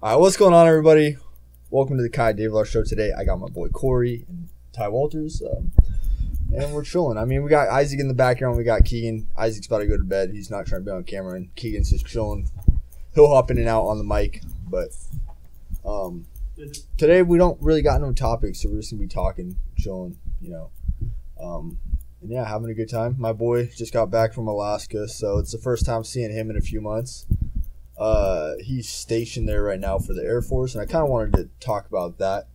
Alright, what's going on, everybody? Welcome to the Kai Davelar Show. Today I got my boy Corey and Ty Walters, and we're chilling. I mean, we got Isaac in the background, we got Keegan. Isaac's about to go to bed. He's not trying to be on camera, and Keegan's just chilling. He'll hop in and out on the mic, but today we don't really got no topics, so we're just gonna be talking, chilling, you know. And yeah, having a good time. My boy just got back from Alaska, so it's the first time seeing him in a few months. He's stationed there right now for the Air Force, and I kind of wanted to talk about that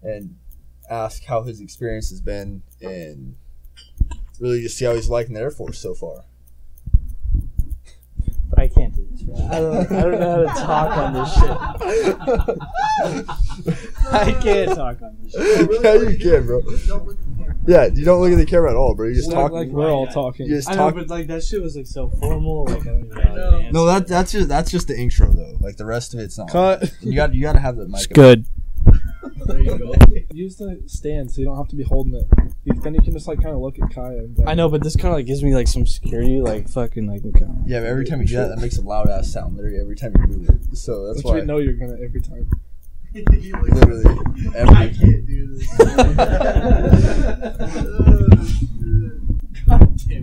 and ask how his experience has been and really just see how he's liking the Air Force so far. But I can't do this, bro. I don't know how to talk on this shit. I can't talk on this shit. Yeah, you can, bro. Yeah, you don't look at the camera at all, bro. You just talk like we're all talking. You just I know, talk. but like that shit was like so formal. Like I don't even know. No, that's just the intro though. Like the rest of it's not. Cut. You gotta have the mic. It's good. There you go. Use the stand so you don't have to be holding it. Then you can just like kind of look at Kaya. And I know, but this kind of like gives me like some security, like fucking like. Yeah, but every time you do that makes a loud ass sound. Literally every time you move it. So that's why. You know you're gonna every time. Literally every. I can't do this.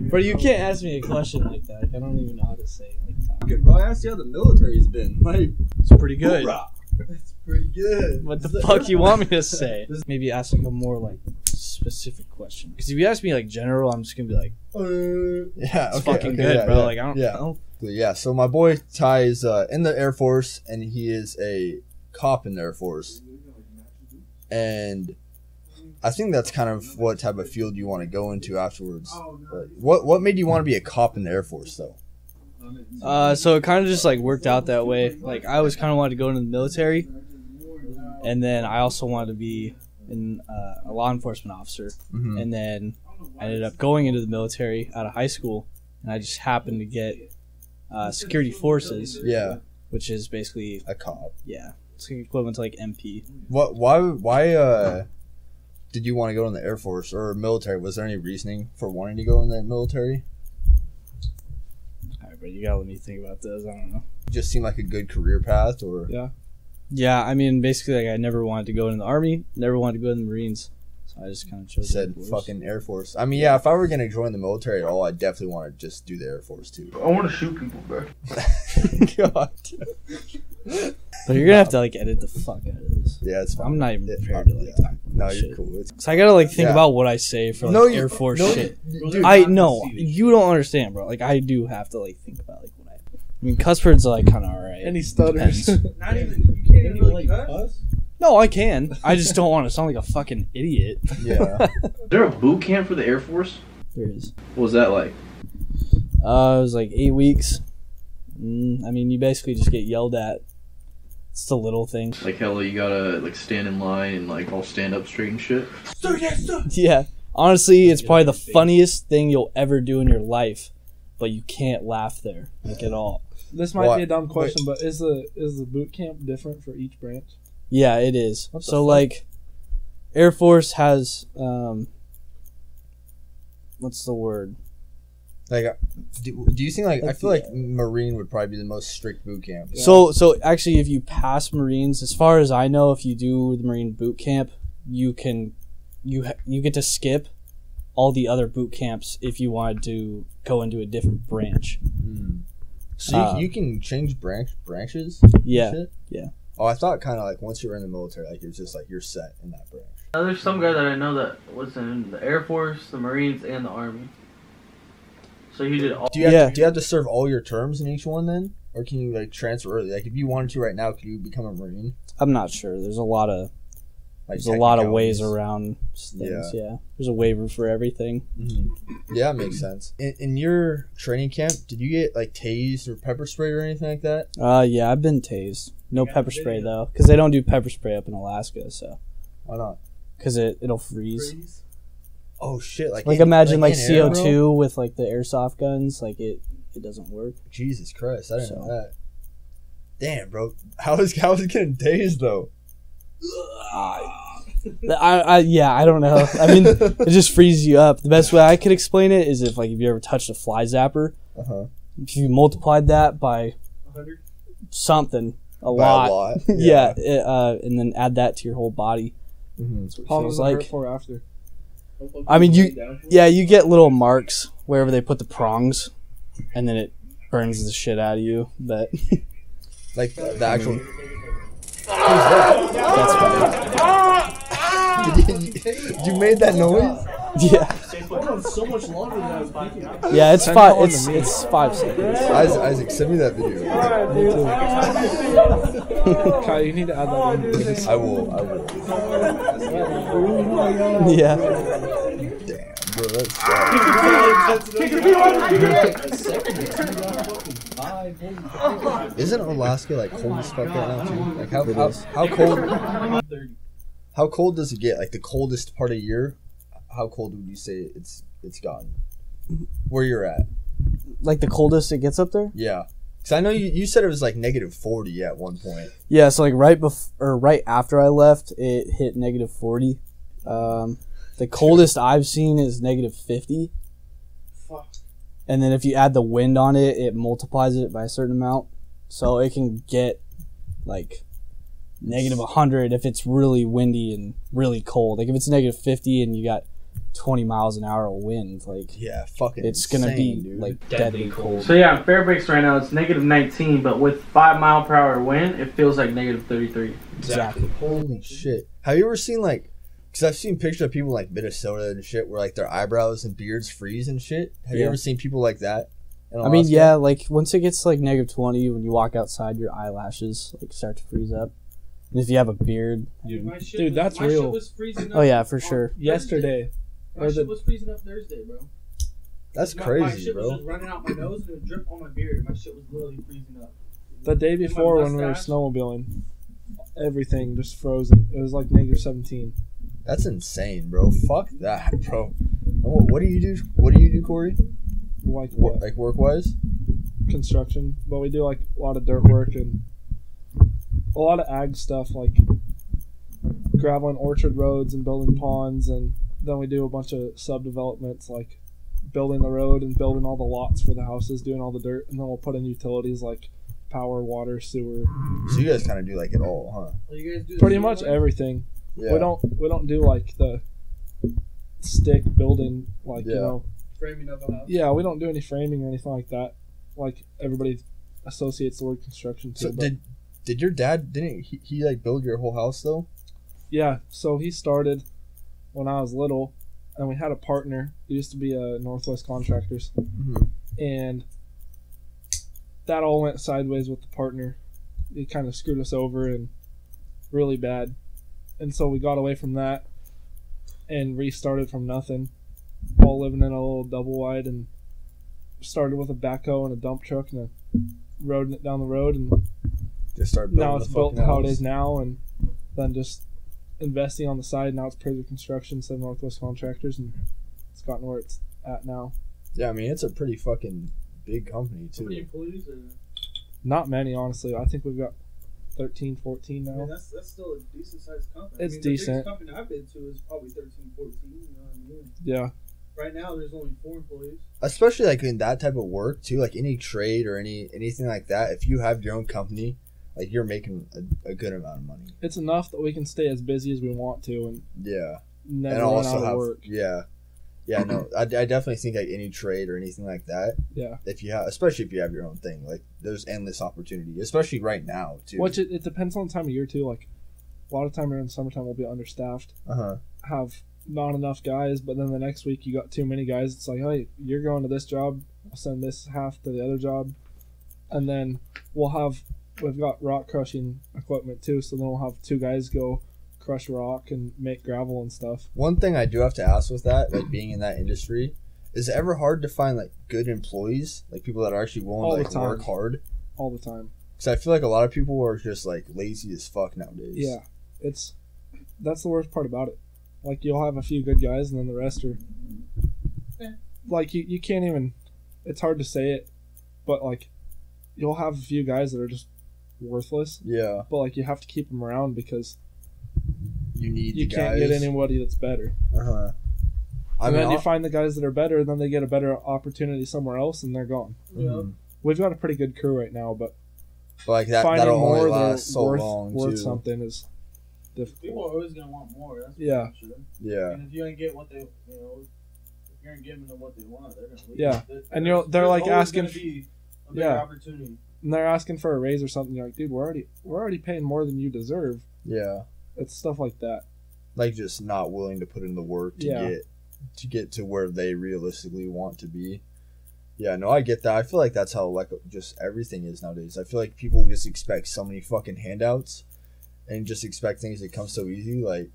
Bro, you can't ask me a question like that. Like, I don't even know how to say it. Like, Bro, I asked you how the military's been. Like, it's pretty good. It's pretty good. What the fuck you want me to say? Maybe ask like a more like specific question. Because if you ask me like general, I'm just gonna be like, yeah, it's fucking good, yeah, bro. Yeah. Like I don't. Yeah. Yeah. So my boy Ty is in the Air Force, and he is a cop in the Air Force, and I think that's kind of what type of field you want to go into afterwards. What made you want to be a cop in the Air Force, though? So it kind of just like worked out that way. Like I always kind of wanted to go into the military, and then I also wanted to be a law enforcement officer. Mm-hmm. And then I ended up going into the military out of high school, and I just happened to get security forces. Yeah, which is basically a cop. Yeah, it's equivalent to like MP. Why did you want to go in the Air Force or military? Was there any reasoning for wanting to go in the military? All right, but you gotta let me think about this. I don't know. It just seemed like a good career path, or yeah. I mean, basically, like I never wanted to go in the Army, never wanted to go in the Marines, so I just kind of chose. Said fucking Air Force. I mean, yeah, if I were gonna join the military at all, I definitely want to just do the Air Force too. I want to shoot people, bro. God. But you're gonna have to like edit the fuck out of this. Yeah, it's fine. I'm not even prepared to like talk about No, this you're shit. cool. So I gotta like think about what I say for like Air Force shit. Dude, I know you don't understand, bro. Like I do have to like think about like what I mean, cuss words are like kind of alright. And he stutters. Not even. You can't even really cuss. No, I can. I just don't want to sound like a fucking idiot. Yeah. Is there a boot camp for the Air Force? There is. What was that like? It was like 8 weeks. I mean, you basically just get yelled at. It's the little thing. Like hell, you gotta like stand in line and like all stand up straight and shit. Sir, yes, sir. Yeah. Honestly, it's probably the funniest thing you'll ever do in your life, but you can't laugh there like at all. This might be a dumb question, but is the boot camp different for each branch? Yeah, it is. So like, Air Force has what's the word? Like, do you think like I feel like Marine would probably be the most strict boot camp. Yeah. So actually, if you pass Marines, as far as I know, if you do the Marine boot camp, you get to skip all the other boot camps if you wanted to go into a different branch. So you can change branches. Yeah. Shit? Yeah. Oh, I thought kind of like once you were in the military, like it's just like you're set in that branch. There's some guy that I know that was in the Air Force, the Marines, and the Army. So he did all. Do you have to serve all your terms in each one then, or can you like transfer early? Like if you wanted to right now, could you become a Marine? I'm not sure. There's a lot of ways around things. Yeah. There's a waiver for everything. Mm-hmm. Yeah, it makes sense. In your training camp, did you get like tased or pepper sprayed or anything like that? Yeah, I've been tased. No pepper spray though, because they don't do pepper spray up in Alaska. So why not? Because it'll freeze. Oh shit! Like imagine like CO2 with like the airsoft guns. Like it doesn't work. Jesus Christ! I didn't know that. Damn, bro. How is it getting tased though? I don't know. I mean, it just freezes you up. The best way I could explain it is if you ever touched a fly zapper, if you multiplied that by 100? something, a By lot. a lot. Yeah, and then add that to your whole body. Mm-hmm. That's what it How long feels does it hurt like. for after? I mean, you get little marks wherever they put the prongs, and then it burns the shit out of you. But Like the actual. that's funny. You made that noise? Yeah, So much longer than I was thinking. yeah. It's Send 5. it on to me. It's 5 seconds. Isaac, send me that video. Kyle, you need to add that in. Please. I will. Yeah. Damn, bro, that's sad. Isn't Alaska like cold as fuck right now too? Like how cold? How cold does it get? Like the coldest part of the year? How cold would you say it's gotten? Where you're at? Like the coldest it gets up there? Yeah. Because I know you said it was like -40 at one point. Yeah, so like right after I left, it hit -40. The coldest I've seen is -50. Fuck. And then if you add the wind on it, it multiplies it by a certain amount. So it can get like -100 if it's really windy and really cold. Like if it's -50 and you got 20 miles an hour of wind, like Yeah, fucking it's gonna insane, be dude. like deadly cold. So yeah, in Fairbanks right now it's -19, but with 5 mile per hour wind, it feels like -33. Exactly. Holy shit. Have you ever seen like, because I've seen pictures of people like Minnesota and shit where like their eyebrows and beards freeze and shit. Have you Yeah. ever seen people like that? in I mean, Alaska? yeah, like once it gets like -20, when you walk outside, your eyelashes like start to freeze up. And if you have a beard, I mean- Dude, that's real. Shit was freezing up oh yeah, for sure. Yesterday. My shit was freezing up Thursday, bro. That's My crazy, shit was bro. just running out my nose and it would drip on my beard. My shit was literally freezing up. The day before when we were mustache. snowmobiling, everything just frozen. It was like -17. That's insane, bro. Fuck that, bro. And what do you do? What do you do, Corey? Like what? Like work wise? Construction. But we do like a lot of dirt work and a lot of ag stuff, like graveling orchard roads and building ponds, and then we do a bunch of subdevelopments like building the road and building all the lots for the houses, doing all the dirt, and then we'll put in utilities like power, water, sewer. So you guys kind of do like it all, huh? Well, you guys do the Pretty same much way? everything. Yeah. We don't do like the stick building, like you Yeah. know. Framing of a house. Yeah, we don't do any framing or anything like that. Like everybody associates the word construction to. So but did your dad didn't he like build your whole house though? yeah, so he started when I was little, and we had a partner. He used to be a Northwest Contractors, Mm-hmm. and that all went sideways with the partner. He kind of screwed us over and really bad, and so we got away from that and restarted from nothing, all living in a little double wide, and started with a backhoe and a dump truck and roading it down the road, and Just start now building it's the built fucking how it house. is now, and then just investing on the side. Now it's Prager Construction instead of Northwest Contractors, and it's gotten where it's at now. Yeah, I mean it's a pretty fucking big company How many too. employees are Not many, honestly. I think we've got 13, 14 I mean, now. that's still a decent sized company. It's I mean, decent. The biggest company I've been to is probably 13, 14. You know what I mean? Yeah. Right now, there's only 4 employees. Especially like in that type of work too, like any trade or anything like that. If you have your own company, like you're making a good amount of money. It's enough that we can stay as busy as we want to and Yeah, never and run also out of have work. yeah. No, I definitely think like any trade or anything like that. Yeah. If you have, especially if you have your own thing, like there's endless opportunity, especially right now too. Which it depends on the time of year, too. Like, a lot of time during the summertime, we'll be understaffed. Have not enough guys, but then the next week you got too many guys. It's like, hey, you're going to this job, I'll send this half to the other job. And then we've got rock crushing equipment too, so then we'll have 2 guys go crush rock and make gravel and stuff. One thing I do have to ask with that, like being in that industry, is it ever hard to find like good employees, like people that are actually willing All to the like time. work hard? All the time. Because I feel like a lot of people are just like lazy as fuck nowadays. Yeah. That's the worst part about it. Like, you'll have a few good guys and then the rest are like you can't even, it's hard to say it, but like you'll have a few guys that are just worthless, Yeah. but like you have to keep them around because You need you the can't guys. get anybody that's better. Uh-huh. I And mean, then you find the guys that are better, then they get a better opportunity somewhere else and they're gone. Mhm. We've got a pretty good crew right now, but But like that'll only last so long worth too. something is difficult. People are always gonna want more. That's Yeah. for sure. Yeah. And if you ain't get what they, if you aren't giving them what they want, they're gonna leave. Yeah. And they're like always asking, gonna be a bigger opportunity. and they're asking for a raise or something. You're like, dude, we're already paying more than you deserve. Yeah. It's stuff like that. Like just not willing to put in the work to get to where they realistically want to be. Yeah, no, I get that. I feel like that's how like just everything is nowadays. I feel like people just expect so many fucking handouts and just expect things that come so easy. Like,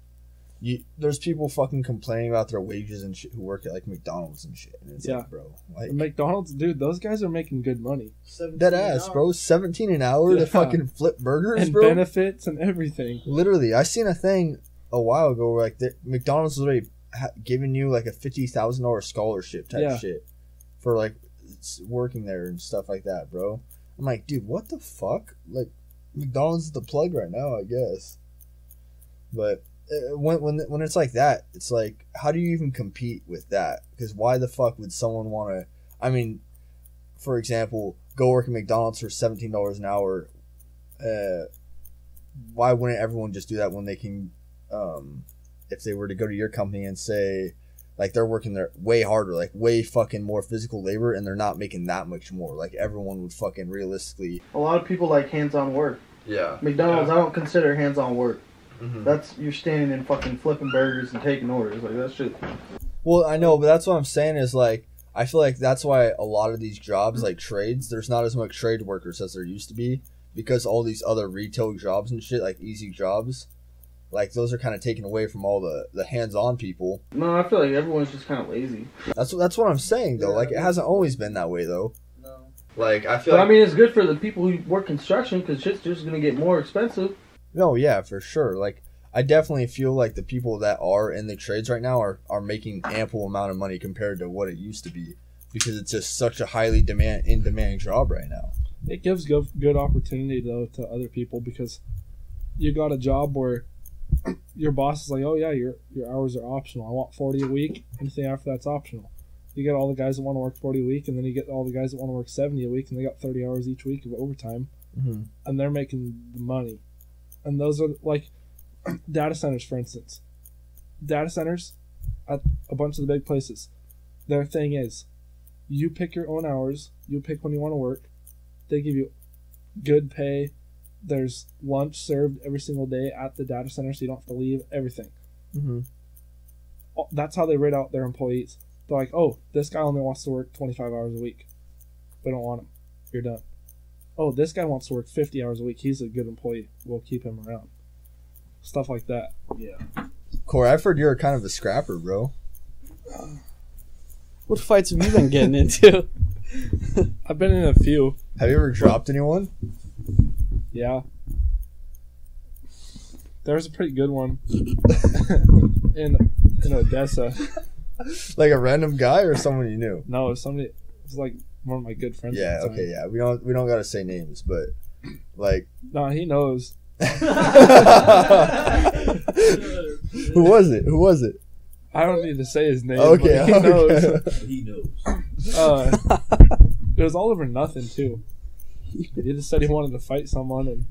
there's people fucking complaining about their wages and shit who work at like McDonald's and shit. And it's like, bro, like McDonald's, dude, those guys are making good money. Dead ass, bro. $17 an hour to fucking flip burgers, and bro. Benefits and everything. Literally, I seen a thing a while ago where like McDonald's was already giving you like a $50,000 scholarship type shit for like working there and stuff like that, bro. I'm like, dude, what the fuck? Like, McDonald's is the plug right now, I guess. But when it's like that, it's like, how do you even compete with that? Because why the fuck would someone want to? I mean, for example, go work at McDonald's for $17 an hour. Why wouldn't everyone just do that when they can? If they were to go to your company and say, like, they're working there way harder, like way fucking more physical labor, and they're not making that much more. Like, everyone would fucking realistically. A lot of people like hands-on work. Yeah. McDonald's, I don't consider hands-on work. Mm-hmm. That's you're standing and fucking flipping burgers and taking orders. Like, that shit. Well, I know, but that's what I'm saying is, like, I feel like that's why a lot of these jobs, like trades, there's not as much trade workers as there used to be, because all these other retail jobs and shit, like easy jobs, like, those are kind of taken away from all the hands-on people. No, I feel like everyone's just kind of lazy. That's what I'm saying, though. Like, it hasn't always been that way, though. No. Like, I feel But like... I mean, it's good for the people who work construction, because shit's just going to get more expensive. No, yeah, for sure. Like, I definitely feel like the people that are in the trades right now are making ample amount of money compared to what it used to be, because it's just such a highly in demand job right now. It gives good opportunity, though, to other people, because you got a job where your boss is like, oh yeah, your hours are optional. I want 40 a week. Anything after that's optional. You get all the guys that want to work 40 a week, and then you get all the guys that want to work 70 a week, and they got 30 hours each week of overtime, and they're making the money. And those are like data centers, for instance. Data centers at a bunch of the big places. Their thing is, you pick your own hours. You pick when you want to work. They give you good pay. There's lunch served every single day at the data center, so you don't have to leave. Everything. Mm-hmm. That's how they rate out their employees. They're like, oh, this guy only wants to work 25 hours a week. We don't want him. You're done. Oh, this guy wants to work 50 hours a week. He's a good employee. We'll keep him around. Stuff like that. Yeah. Corey, I've heard you're kind of a scrapper, bro. What fights have you been getting into? I've been in a few. Have you ever dropped anyone? Yeah. There was a pretty good one in Odessa. Like a random guy or someone you knew? No, it was somebody. It was like one of my good friends. Yeah. at the time. Okay. Yeah. We don't gotta say names, but like. No, he knows. Who was it? Who was it? I don't need to say his name. Okay. But he knows. He knows. It was all over nothing too. He just said he wanted to fight someone, and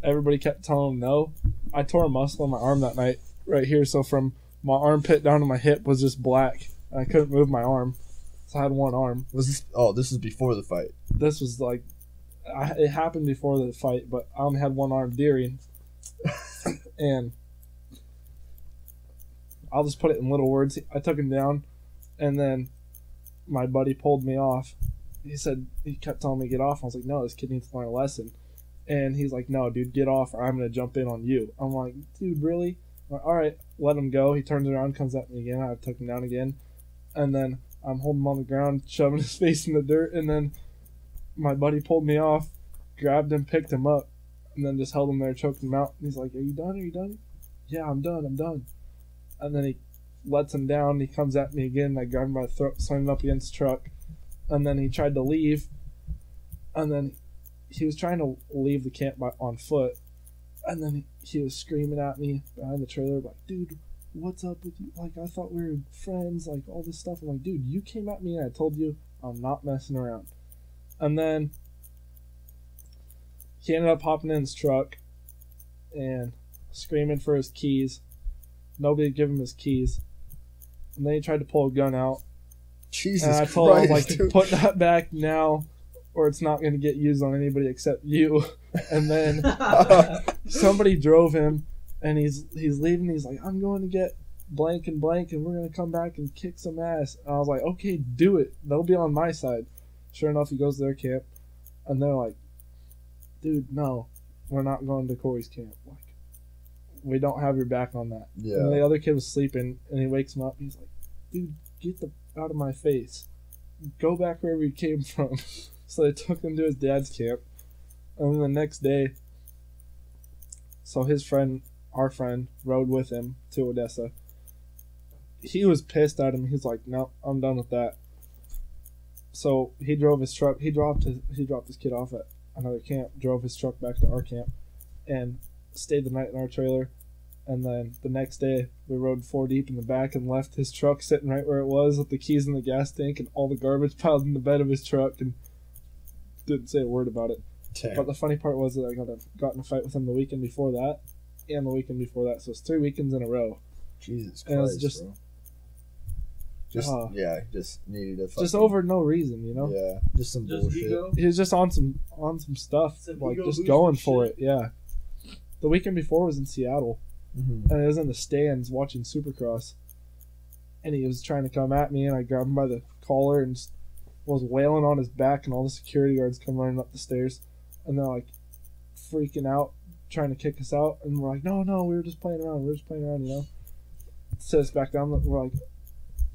everybody kept telling him no. I tore a muscle in my arm that night, right here. So from my armpit down to my hip was just black. I couldn't move my arm, so I had one arm. Was this? Oh, this is before the fight. This was like, it happened before the fight, but I only had one arm deering, and I'll just put it in little words. I took him down, and then my buddy pulled me off. He kept telling me to get off. I was like, no, this kid needs to learn a lesson. And he's like, no, dude, get off or I'm going to jump in on you. I'm like, dude, really? I'm like, all right, let him go. He turns around, comes at me again. I took him down again. And then I'm holding him on the ground, shoving his face in the dirt. And then my buddy pulled me off, grabbed him, picked him up, and then just held him there, choked him out. And he's like, are you done? Are you done? Yeah, I'm done. And then he lets him down. He comes at me again. I grab him by the throat, slam him up against the truck. And then he tried to leave. And then he was trying to leave the camp on foot. And then he was screaming at me behind the trailer, like, dude, what's up with you? Like, I thought we were friends, like, all this stuff. I'm like, dude, you came at me and I told you I'm not messing around. And then He ended up hopping in his truck and screaming for his keys. Nobody gave him his keys. And then he tried to pull a gun out. Jesus and I told him, like, put that back now or it's not going to get used on anybody except you. And then somebody drove him, and he's leaving. He's like, I'm going to get blank and blank, and we're going to come back and kick some ass. And I was like, okay, do it. They'll be on my side. Sure enough, he goes to their camp, and they're like, dude, no, we're not going to Corey's camp. Like, we don't have your back on that. Yeah. And the other kid was sleeping, and he wakes him up. He's like, dude, get the out of my face. Go back wherever you came from. So they took him to his dad's camp. And then the next day, so his friend, our friend, rode with him to Odessa. He was pissed at him. He's like, no, I'm done with that. So he drove his truck. He dropped his kid off at another camp, drove his truck back to our camp, and stayed the night in our trailer. And then the next day, we rode 4 deep in the back and left his truck sitting right where it was with the keys in the gas tank and all the garbage piled in the bed of his truck, and didn't say a word about it. Damn. But the funny part was that I got in a fight with him the weekend before that and the weekend before that. So it's 3 weekends in a row. Jesus Christ, and it was just, bro. Just needed a fucking... Just over no reason, you know? Yeah, just some bullshit. Ego? He was just on some stuff, Some like ego just boost going and for shit. it, yeah. The weekend before was in Seattle. Mm-hmm. And I was in the stands watching Supercross, and he was trying to come at me, and I grabbed him by the collar and just was wailing on his back, and all the security guards come running up the stairs, and they're like freaking out, trying to kick us out, and we're like, no, we were just playing around, you know. Sit us back down. We're like,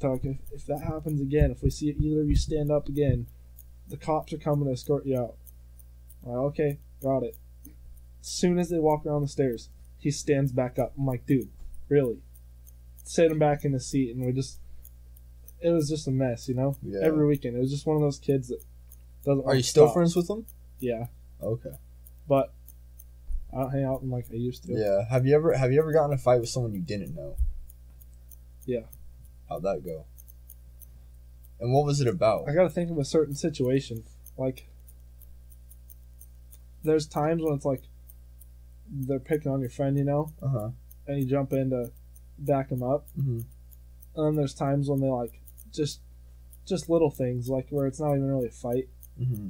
if that happens again, if we see either of you stand up again, the cops are coming to escort you out. I'm like, okay, got it. As soon as they walk around the stairs, he stands back up. I'm like, dude, really? Sit him back in his seat, and it was just a mess, you know? Yeah. Every weekend. It was just one of those kids that doesn't Are you still friends with them? Yeah. Okay. But I don't hang out with them like I used to. Yeah. Have you ever gotten in a fight with someone you didn't know? Yeah. How'd that go? And what was it about? I gotta think of a certain situation. Like, there's times when it's like, they're picking on your friend, you know? Uh-huh. And you jump in to back them up. Mm-hmm. And then there's times when they like just little things, like where it's not even really a fight. Mm-hmm.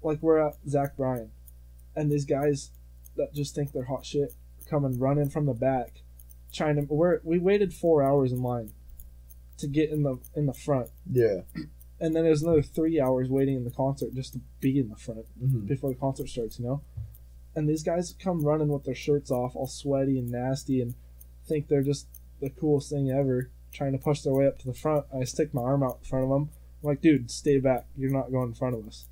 Like we're at Zach Bryan, and these guys that just think they're hot shit come and running from the back, trying to. We waited 4 hours in line to get in the front. Yeah. And then there's another 3 hours waiting in the concert just to be in the front before the concert starts, you know? And these guys come running with their shirts off, all sweaty and nasty, and think they're just the coolest thing ever, trying to push their way up to the front. I stick my arm out in front of them. I'm like, dude, stay back. You're not going in front of us.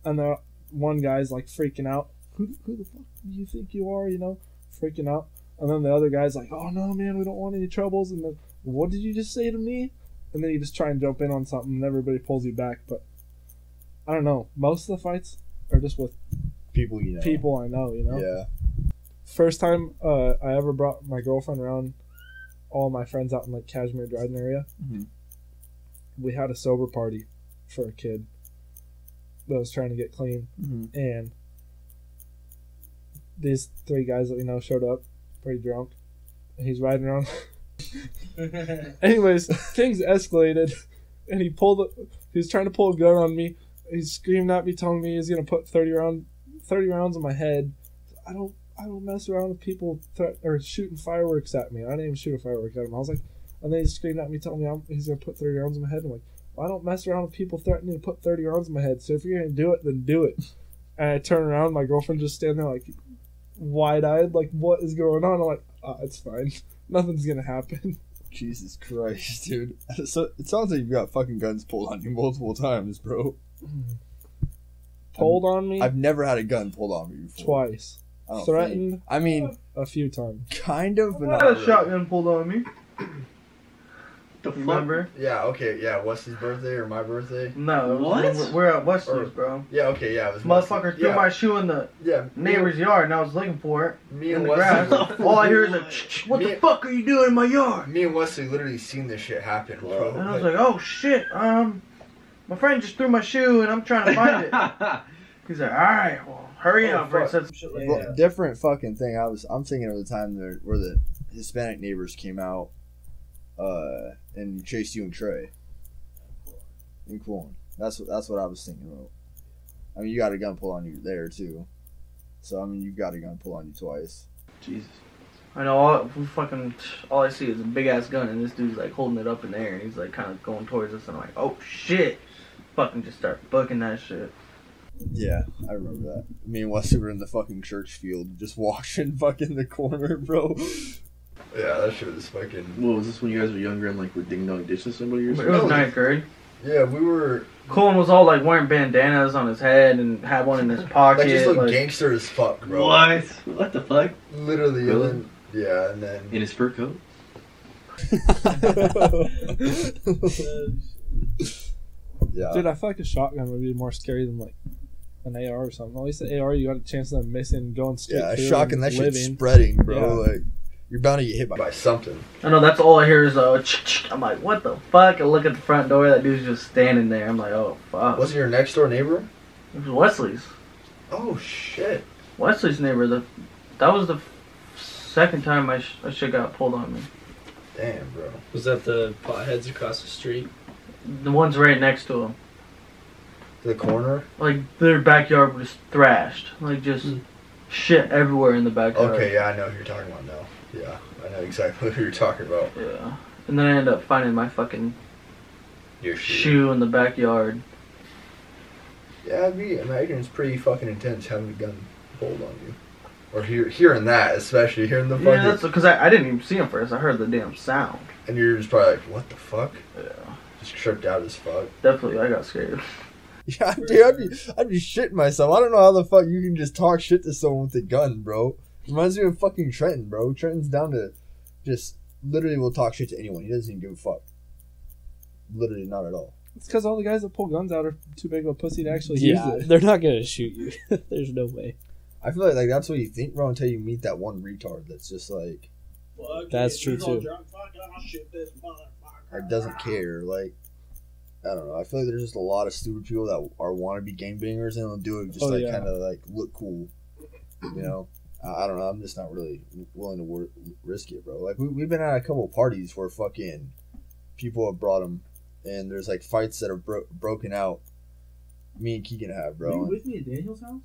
And the one guy's like freaking out. Who the fuck do you think you are, you know? Freaking out. And then the other guy's like, oh no, man, we don't want any troubles. And then, what did you just say to me? And then you just try and jump in on something and everybody pulls you back. But I don't know. Most of the fights are just with people you know. People I know, you know? Yeah. First time I ever brought my girlfriend around all my friends out in like Kashmir Dryden area. Mm-hmm. We had a sober party for a kid that was trying to get clean. Mm-hmm. And these 3 guys that we know showed up pretty drunk. And he's riding around. Anyways, things escalated, and he was trying to pull a gun on me. He screamed at me, telling me he's gonna put 30 rounds in my head. I don't mess around with people or shooting fireworks at me. I didn't even shoot a firework at him. I was like, and then he screamed at me, telling me he's gonna put 30 rounds in my head. I'm like, well, I don't mess around with people threatening to put 30 rounds in my head. So if you're gonna do it, then do it. And I turn around, my girlfriend just standing there like wide-eyed, like, what is going on? I'm like, it's fine. Nothing's gonna happen. Jesus Christ, dude. So it sounds like you've got fucking guns pulled on you multiple times, bro. Pulled on me? I've never had a gun pulled on me before. Twice. I don't Threatened? think. I mean, a few times. kind of, but I not had a really. shotgun pulled on me. The fuck? Remember? Yeah, okay, yeah. Wesley's birthday or my birthday? No. What? We're at Wesley's, bro. Yeah, okay, yeah. It was Motherfucker threw my shoe in the neighbor's yard, and I was looking for it Me in and the Wesley. grass. All I hear is a, what the fuck are you doing in my yard? Me and Wesley literally seen this shit happen, bro. And I was like, oh shit, my friend just threw my shoe, and I'm trying to find it. He's like, all right, well, hurry up. fuck. Said some shit like that. Different fucking thing. I'm thinking of the time where the Hispanic neighbors came out and chased you and Trey in Quillen. That's what I was thinking about. I mean, you got a gun pulled on you there too. So I mean, you've got a gun pulled on you twice. Jesus. I know all I see is a big ass gun, and this dude's like holding it up in the air, and he's like kind of going towards us, and I'm like, oh shit! Fucking just start booking that shit. Yeah, I remember that. Me and Wesley were in the fucking church field, just watching fucking the corner, bro. Yeah, that shit was fucking. What was this when you guys were younger and like were ding dong ditching somebody or It something? was ninth grade. Yeah, we were. Coleman was all like wearing bandanas on his head and had one in his pocket. That just looked like, gangster as fuck, bro. What? What the fuck? Literally, Really? and then, yeah, and then. In his fur coat? Yeah. Dude, I feel like a shotgun would be more scary than like an AR or something. At least the AR, you got a chance of them missing, going straight Yeah, through shocking and that shit's living. spreading, bro. Yeah. Like, you're bound to get hit by something. I know that's all I hear is I'm like, what the fuck? I look at the front door, that dude's just standing there. I'm like, oh fuck. Wasn't your next door neighbor? It was Wesley's. Oh shit. Wesley's neighbor. That was the second time my shit got pulled on me. Damn, bro. Was that the potheads across the street? The one's right next to him. The corner? Like their backyard was thrashed. Like just shit everywhere in the backyard. Okay, yeah, I know who you're talking about now. Yeah, I know exactly who you're talking about. Yeah. And then I ended up finding my fucking Your shoe in the backyard. Yeah, I imagine it's pretty fucking intense having a gun pulled on you. Or hearing that, especially hearing the fucking... Yeah, that's because I didn't even see him first. I heard the damn sound. And you're just probably like, what the fuck? Yeah. Just tripped out as fuck. Definitely, I got scared. Yeah, dude, I'd be shitting myself. I don't know how the fuck you can just talk shit to someone with a gun, bro. Reminds me of fucking Trenton, bro. Trenton's down to just literally will talk shit to anyone. He doesn't even give a fuck. Literally not at all. It's because all the guys that pull guns out are too big of a pussy to actually use Yeah, it. they're not gonna shoot you. There's no way. I feel like that's what you think, bro, until you meet that one retard that's just like, Fuck That's it, true, you're all too. drunk, fuck it, I'll shoot this motherfucker. like doesn't care. Like, I don't know. I feel like there's just a lot of stupid people that are wannabe gangbangers and they'll do it just Oh, like yeah. kind of like look cool. You know? I don't know. I'm just not really willing to risk it, bro. Like, we've been at a couple parties where fucking people have brought them and there's like fights that are broken out. Me and Keegan have, Were you bro. with me at Daniel's house?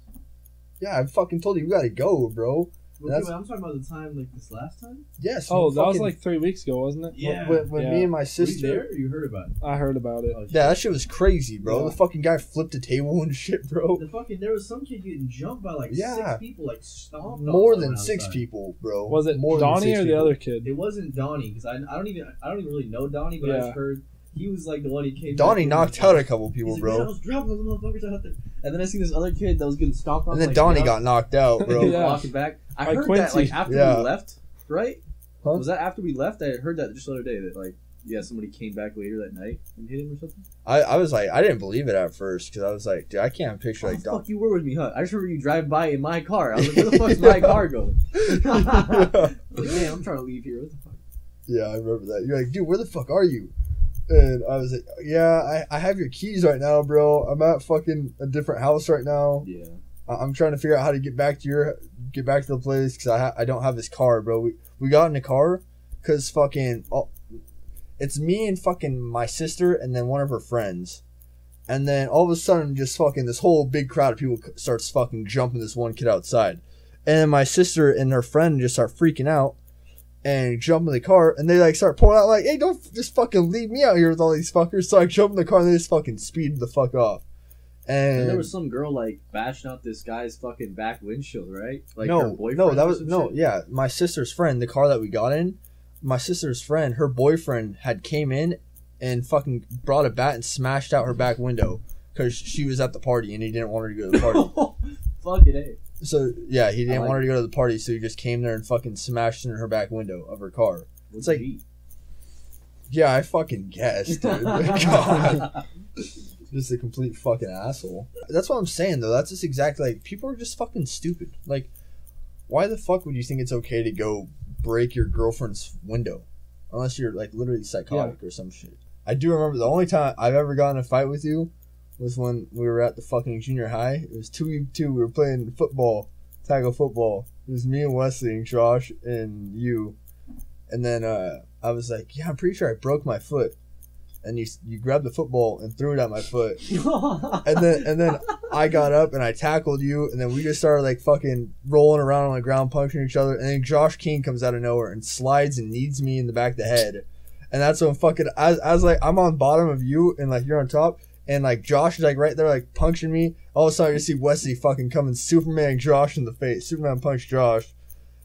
Yeah, I fucking told you, we gotta go, bro. Okay, That's- but I'm talking about the time like this last time. Yes. Oh, you that was fucking- like 3 weeks ago, wasn't it? Yeah. when Yeah. me and my Were you sister. there or you heard about it? I heard about it. Oh, shit. Yeah, that shit was crazy, bro. Yeah. The fucking guy flipped a table and shit, bro. The fucking there was some kid getting jumped by like Yeah. 6 people, like stomped. More on than outside. 6 people, bro. Was it more than Donnie 6 or the people. other kid? It wasn't Donnie because I don't even really know Donnie, but I Yeah. just heard he was like the one he came. Donnie back knocked with. out a couple people, He's like, "Man, I bro. was dropping those motherfuckers out there, and then I seen this other kid that was getting stomped on. And then like, Donnie up, got knocked out, bro. Yeah. walking back. I Like heard that Quincy. like after Yeah. we left, right? Huh? Was that after we left? I heard that just the other day that like somebody came back later that night and hit him or something. I was like, I didn't believe it at first because I was like, dude, I can't picture Oh, like fuck, Donnie. you were with me, huh? I just remember you driving by in my car. I was like, where the fuck's my car going? Like, man, I'm trying to leave here. What the fuck? Yeah, I remember that. You're like, dude, where the fuck are you? And I was like, yeah, I have your keys right now, bro. I'm at fucking a different house right now. Yeah. I'm trying to figure out how to get back to the place because I don't have this car, bro. We got in the car because fucking it's me and fucking my sister and then one of her friends, and then all of a sudden just fucking this whole big crowd of people starts fucking jumping this one kid outside, and then my sister and her friend just start freaking out and jump in the car and they like start pulling out like, hey, don't just fucking leave me out here with all these fuckers. So I jump in the car and they just fucking speed the fuck off. And And there was some girl like bashing out this guy's fucking back windshield, right? Like her no, boyfriend. that or was some no, shit? yeah. My sister's friend, the car that we got in, my sister's friend, her boyfriend had came in and fucking brought a bat and smashed out her back window because she was at the party and he didn't want her to go to the party. Fucking A. So yeah, he didn't I like want her to go to the party, so he just came there and fucking smashed in her back window of her car. It's like- Yeah, I fucking guessed, dude. God. Just a complete fucking asshole. That's what I'm saying, though. That's just exactly like, people are just fucking stupid. Like, why the fuck would you think it's okay to go break your girlfriend's window? Unless you're, like, literally psychotic or some shit. I do remember the only time I've ever gotten in a fight with you was when we were at the fucking junior high. It was 2v2. We were playing football, tackle football. It was me and Wesley and Josh and you. And then I was like, yeah, I'm pretty sure I broke my foot. And you grabbed the football and threw it at my foot. and then I got up and I tackled you, and then we just started like fucking rolling around on the ground, punching each other. And then Josh King comes out of nowhere and slides and knees me in the back of the head. And that's when fucking I was like, I'm on bottom of you and like you're on top, and like Josh is like right there like punching me. All of a sudden you see Wesley fucking coming Superman Josh in the face. Superman punched Josh.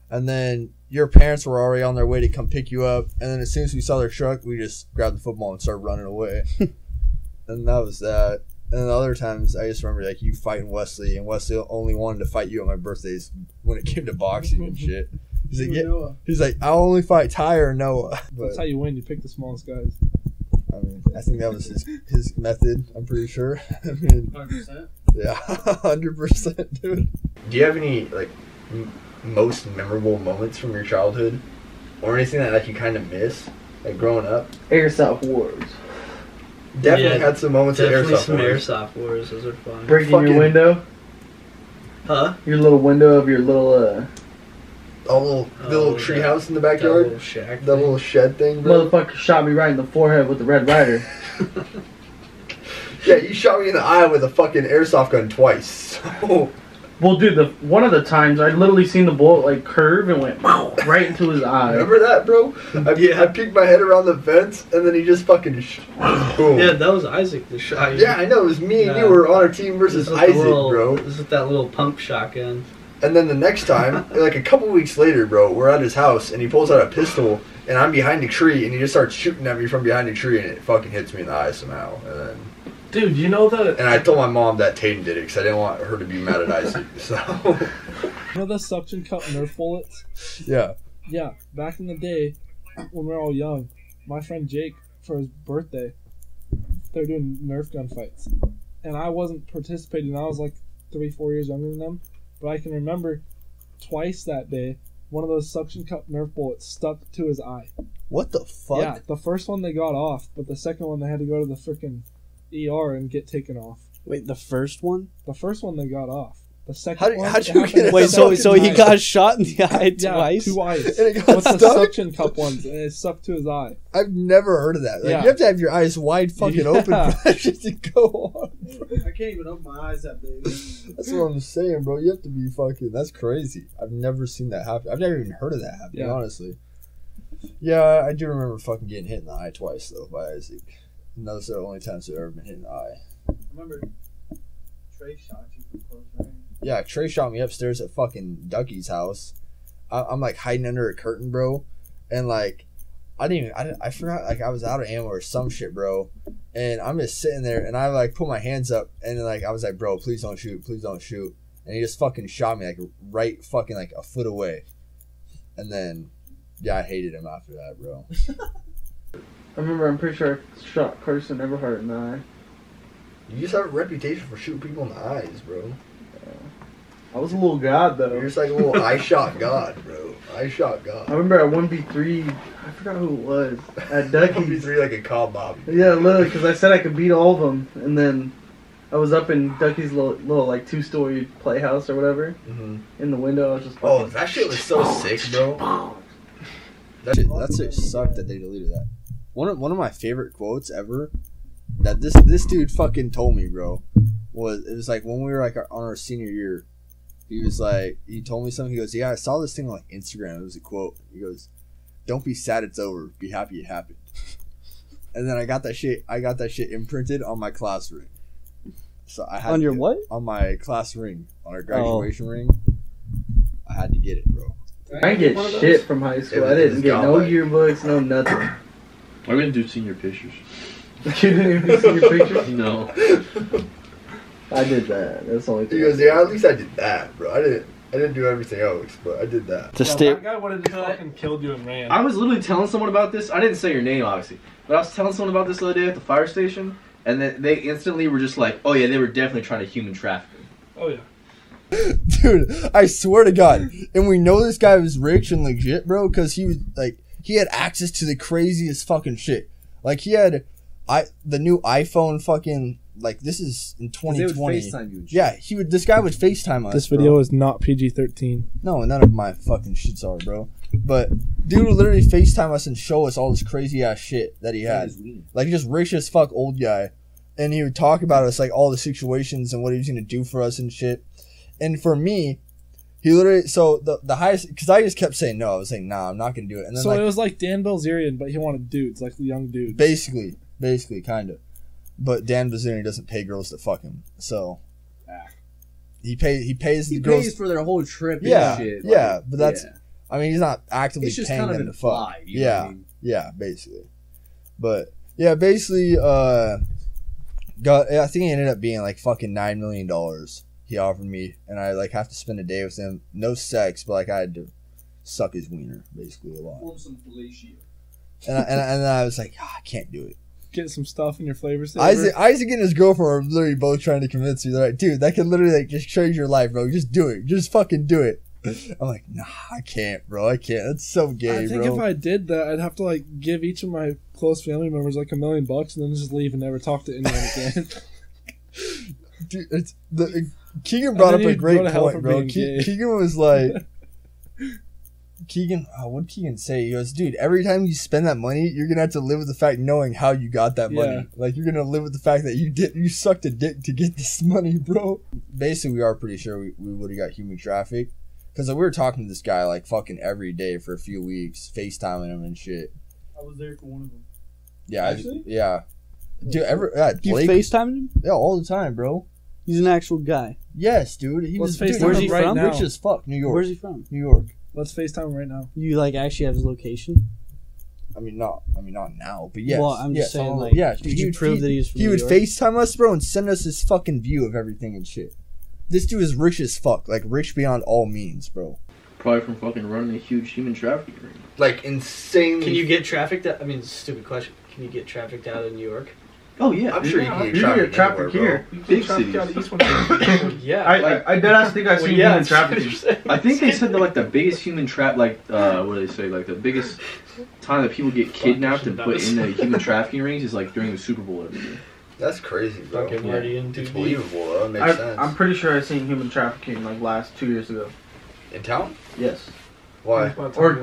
And then your parents were already on their way to come pick you up. And then as soon as we saw their truck, we just grabbed the football and started running away. And that was that. And then the other times, I just remember like you fighting Wesley, and Wesley only wanted to fight you on my birthdays when it came to boxing and shit. He's like, yeah. He's like, I'll only fight Ty or Noah. But, that's how you win. You pick the smallest guys. I mean, I think that was his method. I'm pretty sure. I mean, 100%. Yeah, 100%, dude. Do you have any like most memorable moments from your childhood, or anything that like you kind of miss, like growing up? Airsoft Wars. Definitely had some moments of Definitely Airsoft some Wars. Airsoft Wars. Those are fun. Breaking Fucking- your window. Huh? Your little window of your little A little Oh, tree that- house in the That backyard. little shack. That little shed thing, bro. motherfucker shot me right in the forehead with the Red Rider. Yeah, you shot me in the eye with a fucking airsoft gun twice. So, Well, dude, one of the times I literally seen the bullet like curve and went right into his eye. remember that, bro? I peeked my head around the fence, and then he just fucking boom. Yeah, that was Isaac that shot you. Yeah, I know. It was me and Yeah. you were on our team versus This is Isaac, the little, bro. This is that little pump shotgun. And then the next time, like a couple weeks later, bro, we're at his house, and he pulls out a pistol, and I'm behind a tree, and he just starts shooting at me from behind a tree, and it fucking hits me in the eye somehow. Dude, you know the And I told my mom that Tayden did it, because I didn't want her to be mad at Isaac. So, You know the suction cup Nerf bullets? Yeah. Yeah, back in the day, when we were all young, my friend Jake, for his birthday, they were doing Nerf gun fights. And I wasn't participating. I was like 3-4 years younger than them. But I can remember twice that day, one of those suction cup Nerf bullets stuck to his eye. What the fuck? Yeah, the first one they got off, but the second one they had to go to the freaking ER and get taken off. Wait, the first one? The first one they got off. The second How'd one... you it get happened it? Wait, so second he time. got shot in the eye Yeah, twice? 2 eyes. And it got With the stuck? suction cup ones, and it stuck to his eye. I've never heard of that. Like, Yeah. you have to have your eyes wide fucking open for that shit to go on. I can't even open my eyes that big. That's what I'm saying, bro. You have to be fucking... That's crazy. I've never seen that happen. I've never even heard of that happening, Yeah. honestly. Yeah, I do remember fucking getting hit in the eye twice, though, by Isaac. And those are the only times I've ever been hit in the eye. Remember, Trey shot you from close range. Yeah, Trey shot me upstairs at fucking Ducky's house. I'm like hiding under a curtain, bro. And like, I forgot, like I was out of ammo or some shit, bro. And I'm just sitting there and I like put my hands up and like, I was like, bro, please don't shoot. Please don't shoot. And he just fucking shot me like right fucking like a foot away. And then, yeah, I hated him after that, bro. I remember, I'm pretty sure I shot Carson Everhart in the eye. you just have a reputation for shooting people in the eyes, bro. I was a little god, though. You're just like a little eye shot god, bro. Eye shot I god. remember at 1v3, I forgot who it was, at Ducky's. 1v3 like a cob bobby. Yeah, literally, because I said I could beat all of them, and then I was up in Ducky's little like 2-story playhouse or whatever. Mm-hmm. In the window, I was just Oh, fucking... that shit was so sick, bro. That shit sucked that they deleted that. One of my favorite quotes ever that this dude fucking told me, bro, was it was like when we were like on our senior year. He was like, he told me something. He goes, yeah, I saw this thing on like Instagram. It was a quote. He goes, don't be sad it's over. Be happy it happened. And then I got that shit imprinted on my class ring. So I had On your to, what? On my class ring, on our graduation ring. I had to get it, bro. I didn't get shit from high school. I didn't get no yearbooks, no nothing. We're gonna do senior pictures. You didn't even see your picture? No. I did that. That's the only thing. He goes, yeah, at least I did that, bro. I didn't do everything else, but I did that. That guy would have just fucking killed you and ran. I was literally telling someone about this. I didn't say your name, obviously, but I was telling someone about this the other day at the fire station, and then they instantly were just like, "Oh yeah, they were definitely trying to human traffic." Oh yeah. Dude, I swear to God. And we know this guy was rich and legit, bro, because he was like, he had access to the craziest fucking shit. Like, he had the new iPhone fucking like this is in 'Cause they would 2020. FaceTime you and shit. Yeah, this guy would FaceTime us. This bro. video is not PG-13. No, none of my fucking shits are, bro. But dude would literally FaceTime us and show us all this crazy ass shit that he had. Like just rich as fuck old guy. And he would talk about us, like all the situations and what he was gonna do for us and shit. And for me, he literally, so the highest, because I just kept saying no. I was saying, nah, I'm not gonna do it. And then So it was like Dan Bilzerian, but he wanted dudes, like young dudes. basically, kind of. But Dan Bilzerian doesn't pay girls to fuck him, so he pays the girls. He pays for their whole trip. Yeah, and shit. yeah, but that's. I mean, he's not actively It's just paying kind of them to implied, fuck. you know what I Yeah, mean? yeah, basically. But yeah, basically, I think he ended up being like fucking $9 million. He offered me, and I like have to spend a day with him. No sex, but like I had to suck his wiener basically a lot. And I was like, I can't do it. Get some stuff in your flavor saver. Isaac and his girlfriend are literally both trying to convince me. They're like, dude, that can literally like just change your life, bro. Just do it. Just fucking do it. I'm like, nah, I can't, bro. I can't. That's so gay, I think bro. if I did that, I'd have to like give each of my close family members like $1 million and then just leave and never talk to anyone again. Dude, it's Keegan brought up a great point, bro. Keegan was like, what did Keegan say? He goes, dude, every time you spend that money, you're gonna have to live with the fact knowing how you got that money. Yeah. Like you're gonna live with the fact that you sucked a dick to get this money, bro. Basically, we are pretty sure we would have got human trafficked because we were talking to this guy like fucking every day for a few weeks, FaceTiming him and shit. I was there for one of them. Yeah, Actually? yeah. Dude, You Blake, FaceTimed him? yeah, all the time, bro. He's an actual guy. Yes, dude. He Let's was. FaceTime Where's him he right from? now. Rich as fuck, New York. Where's he from? New York. Let's FaceTime him right now. You like actually have his location? I mean, not now, but yes. Well, I'm just saying, all- like, yeah, did you prove that he's from He New would York? FaceTime us, bro, and send us his fucking view of everything and shit. This dude is rich as fuck, like rich beyond all means, bro. Probably from fucking running a huge human trafficking ring. Like insanely. Can you get trafficked? I mean, stupid question. Can you get trafficked out of New York? Oh yeah, I'm sure you can You get can get trafficked trafficked anywhere, here. big cities. Yeah. I deadass think I've seen human trafficking. I think they said that like the biggest human trap, like what do they say, like the biggest time that people get kidnapped and put in the human trafficking rings is like during the Super Bowl every year. That's crazy, bro. Fucking Marty and It's Dude. believable, though. It makes sense. I'm pretty sure I've seen human trafficking like last 2 years ago. In town? Yes. Why? Or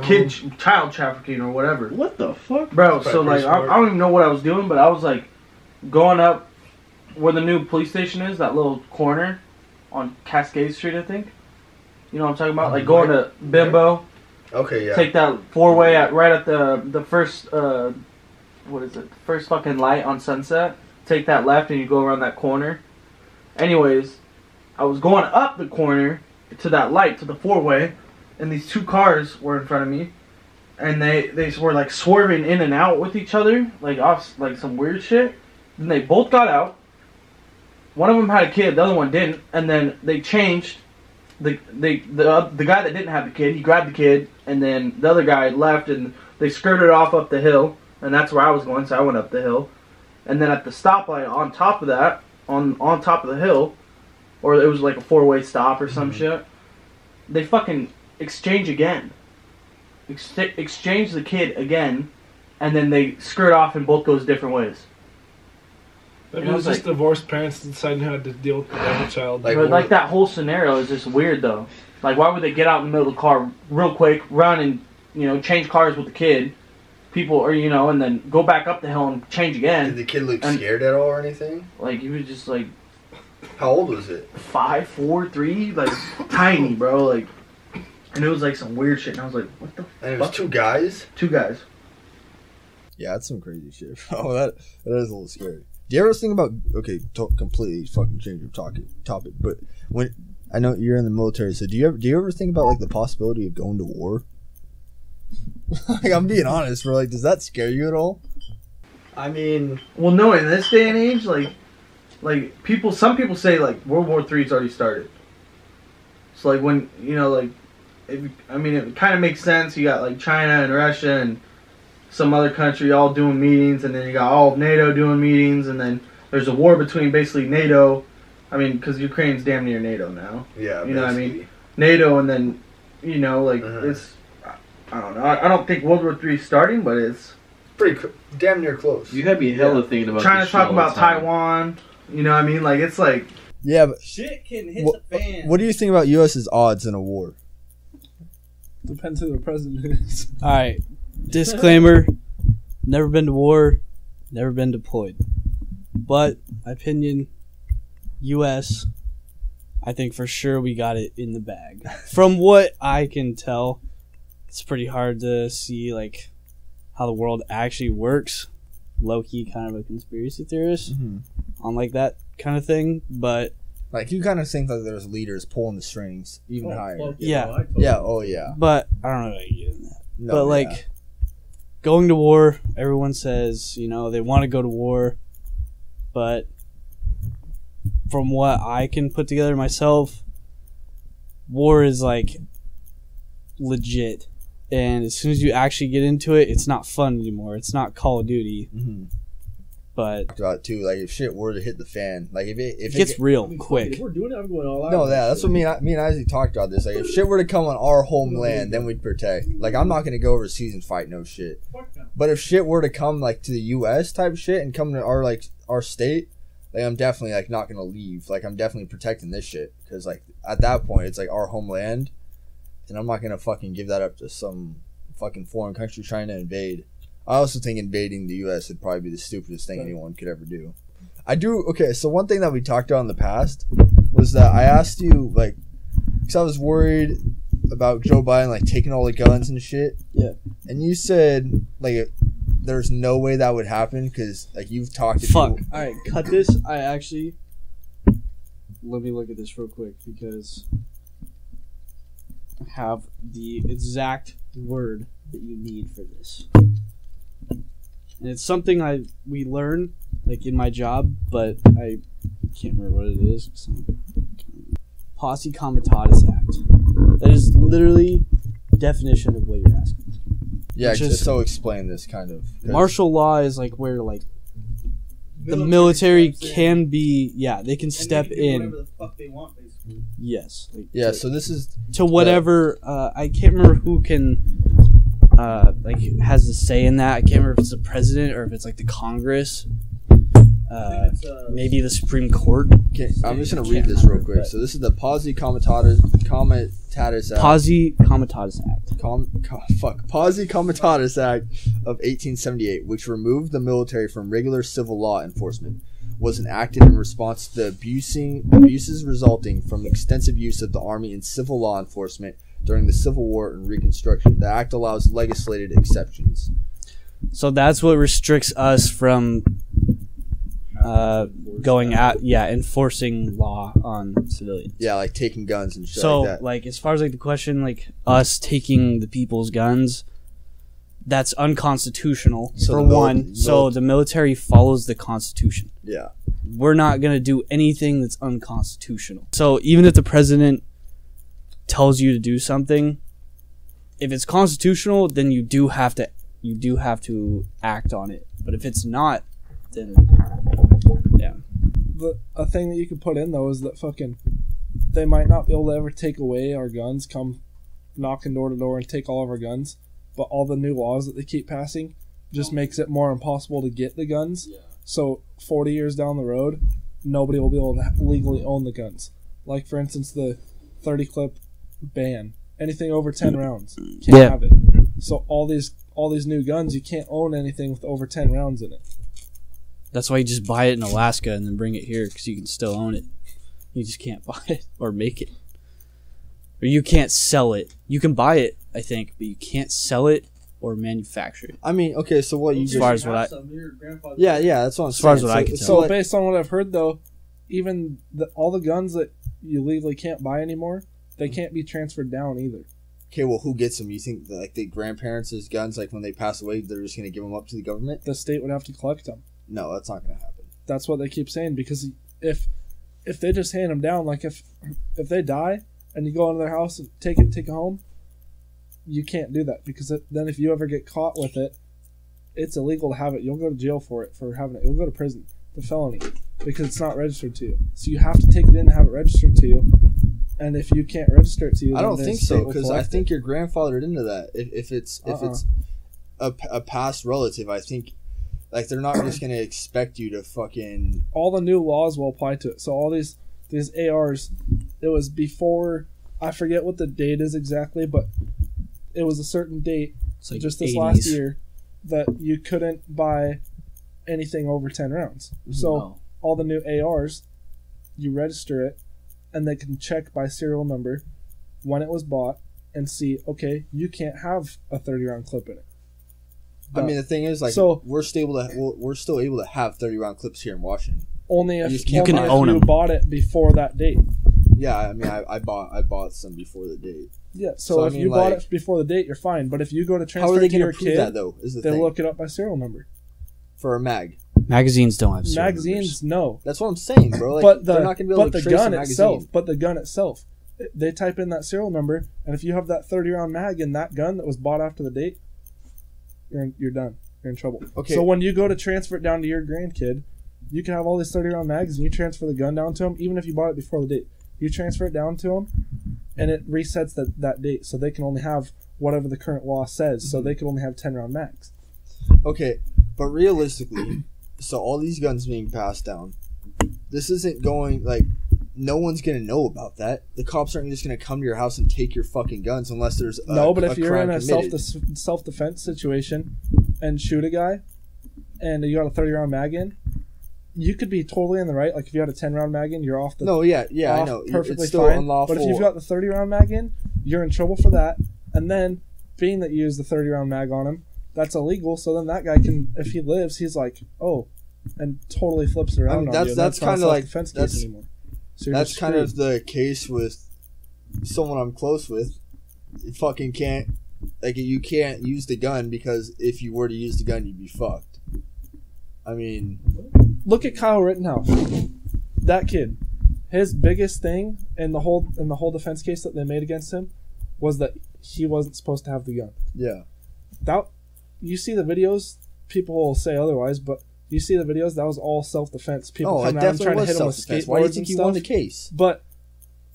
child trafficking or whatever. What the fuck, Bro, That's so probably like pretty I don't even know what I was doing, but I was like going up where the new police station is, that little corner on Cascade Street, I think. You know what I'm talking about? Like going to Bimbo, Okay, yeah. take that four-way right at the first what is it? First fucking light on Sunset. Take that left and you go around that corner. Anyways, I was going up the corner to that light, to the four-way, and these two cars were in front of me, and they were like swerving in and out with each other, like off like some weird shit. Then they both got out. One of them had a kid, the other one didn't, and then they changed. The guy that didn't have the kid, he grabbed the kid, and then the other guy left, and they skirted off up the hill, and that's where I was going, so I went up the hill. And then at the stoplight on top of that, on top of the hill, or it was like a four-way stop or some shit, they fucking exchange again. Exchange the kid again, and then they skirt off and both goes different ways. Maybe And I it was was just divorced parents deciding how to deal with the other child. Like, But like that whole scenario is just weird though. Like why would they get out in the middle of the car real quick, run and change cars with the kid, people or and then go back up the hill and change again. Did the kid look And- scared at all or anything? Like he was just like How old was it? 5, 4, 3, like tiny, bro. Like, and it was like some weird shit. And I was like, what the? And it was fuck? two guys? Two guys. Yeah, that's some crazy shit, bro. That is a little scary. Do you ever think about completely fucking change your topic? But when I know you're in the military, so do you ever think about like the possibility of going to war? Like I'm being honest, bro. Like, does that scare you at all? I mean, Well, no, in this day and age, like some people say like World War III's already started. So like when it kind of makes sense. You got like China and Russia and some other country all doing meetings, and then you got all of NATO doing meetings, and then there's a war between basically NATO. I mean, because Ukraine's damn near NATO now. Yeah, You know what I mean? basically. NATO, and then Uh-huh. it's I don't know. I don't think World War III's starting, but it's Pretty damn near close. You had me hella thinking about China's this shit talking all the about time. Taiwan. You know what I mean? Like, it's like... Yeah, but Shit can hit what, the fan. what do you think about U.S.'s odds in a war? Depends who the president is. All right. Disclaimer: never been to war, never been deployed. But my opinion, U.S. I think for sure we got it in the bag. From what I can tell, it's pretty hard to see like how the world actually works. Low key, kind of a conspiracy theorist on like that kind of thing, but. Like, you kind of think that there's leaders pulling the strings even higher. Yeah. Yeah, oh yeah. But I don't know how you get in that. No, But like going to war, everyone says, you know, they want to go to war, but from what I can put together myself, war is like legit. And as soon as you actually get into it, it's not fun anymore. It's not Call of Duty. But too, like, if shit were to hit the fan, like if it gets real quick. If we're doing it, I'm going all out. No, yeah, that's what me and Isaac talked about this. Like, if shit were to come on our homeland, then we'd protect. Like, I'm not gonna go overseas and fight no shit. But if shit were to come like to the U.S. type shit and come to our state, like, I'm definitely like not gonna leave. Like, I'm definitely protecting this shit because like at that point it's like our homeland, and I'm not gonna fucking give that up to some fucking foreign country trying to invade. I also think invading the U.S. would probably be the stupidest thing anyone could ever do. Okay, so one thing that we talked about in the past was that I asked you, like, because I was worried about Joe Biden, like, taking all the guns and shit. Yeah. And you said, like, there's no way that would happen because, like, you've talked to Fuck. people. Alright, cut this. Let me look at this real quick because I have the exact word that you need for this. And it's something we learn, like, in my job, but I can't remember what it is. Posse Comitatus Act. That is literally the definition of what you're asking. Yeah, so explain this kind of. Martial law is, like, where, like, the military can be, they can step in. Whatever the fuck they want, basically. Yes. Like, yeah, so this is. To whatever, I can't remember who can... like has a say in that. I can't remember if it's the president or if it's like the Congress, maybe the Supreme Court. Okay, I'm just gonna read this real quick. So this is the Posse Comitatus Act. Posse Comitatus Act. Posse Comitatus Act of 1878, which removed the military from regular civil law enforcement, was enacted in response to the abuses resulting from extensive use of the army in civil law enforcement during the Civil War and Reconstruction. The act allows legislated exceptions. So that's what restricts us from enforcing law on civilians. Yeah, like taking guns and shit so, like that. Like, as far as like the question, like us taking the people's guns, that's unconstitutional. So the military follows the Constitution. Yeah. We're not gonna do anything that's unconstitutional. So even if the president tells you to do something, if it's constitutional, then you do have to act on it. But if it's not, then A thing that you could put in though is that fucking they might not be able to ever take away our guns, come knocking door to door and take all of our guns, but all the new laws that they keep passing just makes it more impossible to get the guns. So 40 years down the road, nobody will be able to legally own the guns. Like, for instance, the 30 clip ban. Anything over 10 rounds, can't have it. So all these new guns, you can't own anything with over 10 rounds in it. That's why you just buy it in Alaska and then bring it here, because you can still own it. You just can't buy it or make it. Or you can't sell it. You can buy it, I think, but you can't sell it or manufacture it. I mean, okay, so what you as far as what I... Yeah, that's what I'm saying. As far as what I can tell. So based on what I've heard, though, even all the guns that you legally can't buy anymore, they can't be transferred down either. Okay, well, who gets them? You think like the grandparents' guns, like when they pass away, they're just going to give them up to the government? The state would have to collect them. No, that's not going to happen. That's what they keep saying, because if they just hand them down, like if they die and you go into their house and take it home, you can't do that, because then if you ever get caught with it, it's illegal to have it. You'll go to jail for having it. You'll go to prison for felony because it's not registered to you. So you have to take it in and have it registered to you. And if you can't register it to you, I don't think so, because I think you're grandfathered into that. If it's a past relative, I think Like, they're not just gonna expect you to fucking. All the new laws will apply to it. So all these ARs, it was before, I forget what the date is exactly, but it was a certain date, Like just this 80s. last year, that you couldn't buy anything over 10 rounds. So all the new ARs, you register it, and they can check by serial number when it was bought and see, okay, you can't have a 30-round clip in it. I mean, the thing is, like, So- we're still able to have 30-round clips here in Washington. Only You if just you can't buy own you 'em. bought it before that date. Yeah, I mean, I bought some before the date. Yeah, So, so I if mean, you bought like- it before the date, you're fine. But if you go to How are transfer they it to gonna your prove kid, that though? Is the they thing look it up by serial number. for a mag? Magazines don't have serial Magazines, numbers. no. That's what I'm saying, bro. Like, But they're not gonna be able to trace gun a magazine. itself, they type in that serial number, and if you have that 30-round mag in that gun that was bought after the date, you're done. You're in trouble. Okay. So when you go to transfer it down to your grandkid, you can have all these 30-round mags, and you transfer the gun down to them, even if you bought it before the date. You transfer it down to them, and it resets that date, so they can only have whatever the current law says. So they can only have 10-round mags. Okay, but realistically, so all these guns being passed down, this isn't going, like, no one's gonna know about that. The cops aren't just gonna come to your house and take your fucking guns unless there's But a if you're crime in a committed. self-defense situation and shoot a guy, and you got a 30-round mag in, you could be totally in the right. Like if you had a 10-round mag in, you're off the. No, yeah, I off know. perfectly It's still fine. unlawful. But if you've got the 30-round mag in, you're in trouble for that. And then, being that you use the 30-round mag on him, that's illegal. So then that guy can, if he lives, he's like, oh, and totally flips it around on you. that's not a kinda like- self-defense that's- case anymore. So you're That's just kind screwed. of the case with someone I'm close with. You fucking can't, like, you can't use the gun because if you were to use the gun, you'd be fucked. I mean, Look at Kyle Rittenhouse. That kid, his biggest thing in the whole defense case that they made against him was that he wasn't supposed to have the gun. yeah. That you see the videos, people will say otherwise, but you see the videos, that was all self-defense. People Oh, it coming at him definitely trying to was hit him with self-defense. skateboards Why do you and think he stuff. won the case? But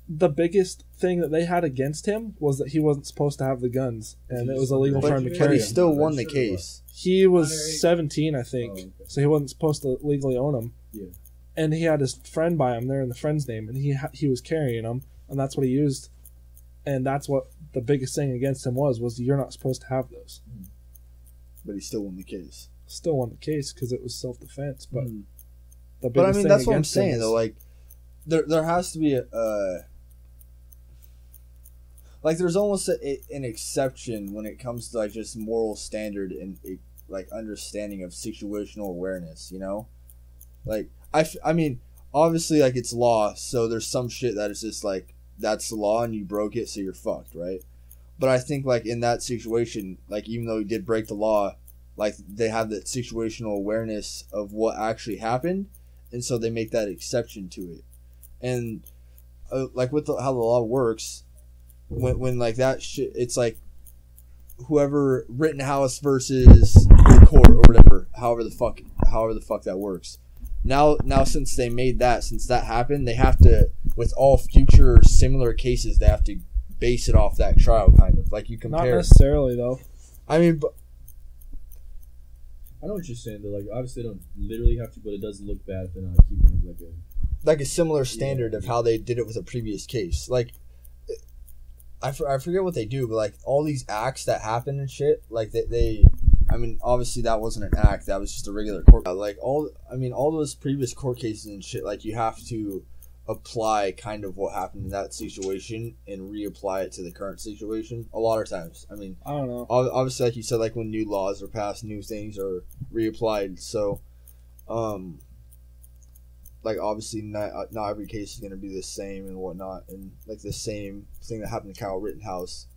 the biggest thing that they had against him was that he wasn't supposed to have the guns, and it was illegal for him to But carry he them. still won the case. He was 17, I think, so he wasn't supposed to legally own them. Yeah. And he had his friend by him there in the friend's name, and he was carrying them, and that's what he used. And that's what the biggest thing against him was you're not supposed to have those. But he still won the case. Still won the case because it was self-defense, but the biggest But I mean, thing that's what I'm against him saying, is- though. Like, there has to be like, there's almost an exception when it comes to, like, just moral standard and, like, understanding of situational awareness, you know? Like, I mean, obviously, like, it's law, so there's some shit that is just, like, that's the law and you broke it, so you're fucked, right? But I think, like, in that situation, like, even though he did break the law, like, they have that situational awareness of what actually happened, and so they make that exception to it. And, like, with how the law works, when like, that shit, it's like, whoever, Rittenhouse versus the court, or whatever, however the fuck that works. Now, since they made that, since that happened, they have to, with all future similar cases, they have to base it off that trial, kind of. Like, you not compare. necessarily though. I mean, but I know what you're saying. Though, like, obviously, they don't literally have to, but it does look bad if they're not keeping like a similar standard of how they did it with a previous case. Like, I forget what they do, but, like, all these acts that happen and shit, like, they I mean, obviously that wasn't an act, that was just a regular court. Like, all those previous court cases and shit, like, you have to apply kind of what happened in that situation and reapply it to the current situation a lot of times. I mean, I don't know. obviously, like you said, like, when new laws are passed, new things are reapplied. So, like, obviously not every case is going to be the same and whatnot. And, like, the same thing that happened to Kyle Rittenhouse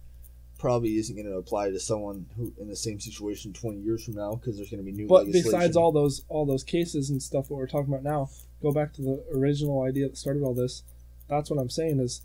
probably isn't going to apply to someone who in the same situation 20 years from now, because there's going to be new But legislation. besides all those cases and stuff that we're talking about now, go back to the original idea that started all this. That's what I'm saying is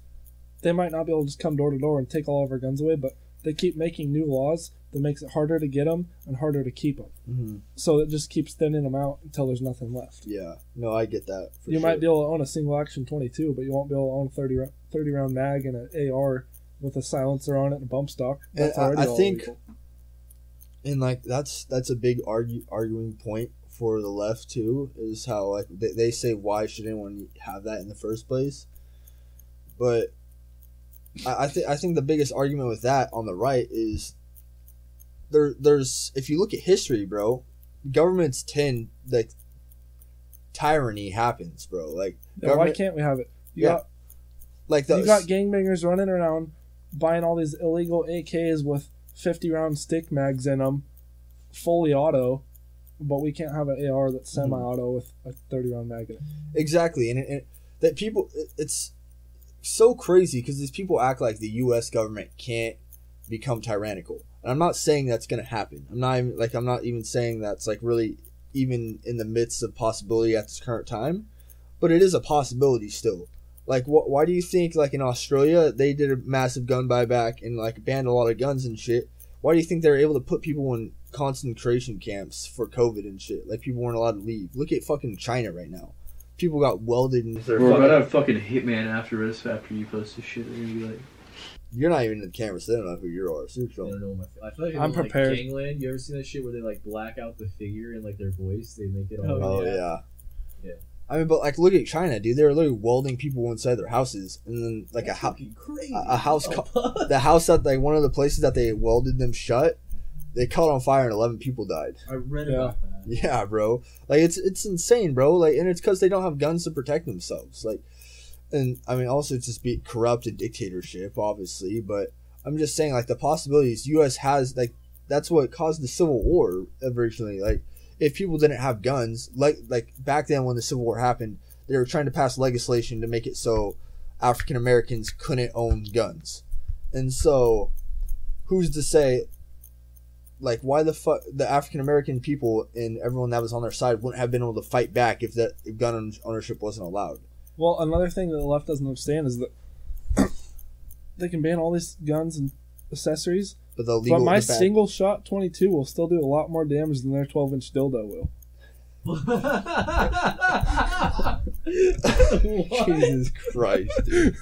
they might not be able to just come door to door and take all of our guns away, but they keep making new laws that makes it harder to get them and harder to keep them. Mm-hmm. So it just keeps thinning them out until there's nothing left. Yeah, no, I get that. You might be able to own a single action 22, but you won't be able to own a 30 round mag and an AR with a silencer on it and a bump stock. That's And already I all think, illegal. and, like, that's a big arguing point for the left too is how like they say why should anyone have that in the first place, but I think the biggest argument with that on the right is there's if you look at history, bro, governments tend like tyranny happens, bro. Like why can't we have it? You got gangbangers running around buying all these illegal AKs with 50-round stick mags in them, fully auto, but we can't have an AR that's semi-auto with a 30-round mag in it. Exactly, and that people, it's so crazy because these people act like the U.S. government can't become tyrannical. And I'm not saying that's going to happen. I'm not even saying that's like really even in the midst of possibility at this current time, but it is a possibility still. Like, why do you think, like, in Australia, they did a massive gun buyback and, like, banned a lot of guns and shit? Why do you think they were able to put people in concentration camps for COVID and shit? Like, people weren't allowed to leave. Look at fucking China right now. People got welded in their We're about to have fucking hitman after us after you post this shit. They're going to be like... You're not even in the camera, so they don't know who you are. So you're I don't know I feel like I'm prepared. Like, Gangland, you ever seen that shit where they, like, black out the figure and, like, their voice? They make it all... Oh, yeah. I mean, but like, look at China, dude. They're literally welding people inside their houses, and then like the house that like one of the places that they welded them shut, they caught on fire and 11 people died. I read about that. Yeah, bro. Like it's insane, bro. Like, and it's because they don't have guns to protect themselves. Like, and I mean, also it's just be corrupt and dictatorship, obviously. But I'm just saying, like, the possibilities U.S. has, like, that's what caused the Civil War originally, like. If people didn't have guns, like back then when the Civil War happened, they were trying to pass legislation to make it so African Americans couldn't own guns. And so, who's to say, like, why the fuck the African American people and everyone that was on their side wouldn't have been able to fight back if gun ownership wasn't allowed? Well, another thing that the left doesn't understand is that they can ban all these guns and accessories, but my single shot 22 will still do a lot more damage than their 12-inch dildo will. Jesus Christ, dude.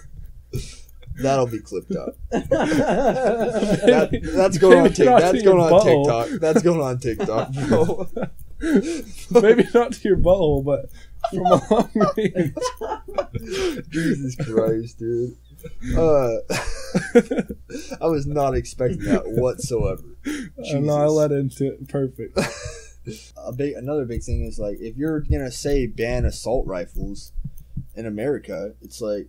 That'll be clipped up. That's going on TikTok. That's going on TikTok, bro. Maybe not to your butthole, but from a long range. Jesus Christ, dude. I was not expecting that whatsoever. I let into it. Perfect. Another big thing is, like, if you're gonna say ban assault rifles in America, it's like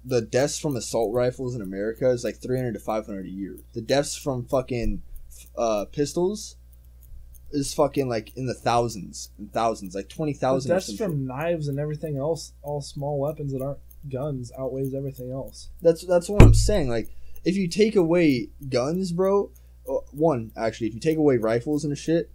the deaths from assault rifles in America is like 300 to 500 a year. The deaths from fucking pistols is fucking like in the thousands and thousands, like 20,000. The deaths from knives and everything else, all small weapons that aren't guns, outweighs everything else. That's what I'm saying. Like, if you take away guns, bro, if you take away rifles and shit,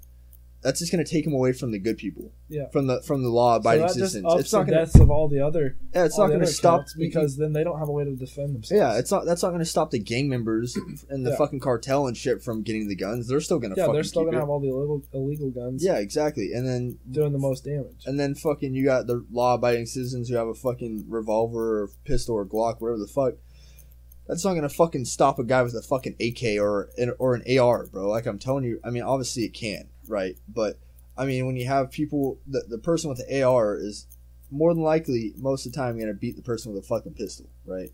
that's just gonna take them away from the good people. Yeah. From the law-abiding citizens. citizens. It's not the deaths of all the other. Yeah, it's not gonna stop because then they don't have a way to defend themselves. Yeah, that's not gonna stop the gang members and the fucking cartel and shit from getting the guns. They're still gonna they're still gonna have all the illegal guns. Yeah, exactly. And then doing the most damage. And then fucking you got the law-abiding citizens who have a fucking revolver or pistol or Glock, whatever the fuck. That's not gonna fucking stop a guy with a fucking AK or an AR, bro. Like, I'm telling you, I mean, obviously it can, right? But I mean, when you have people, the person with the AR is more than likely most of the time going to beat the person with a fucking pistol, right?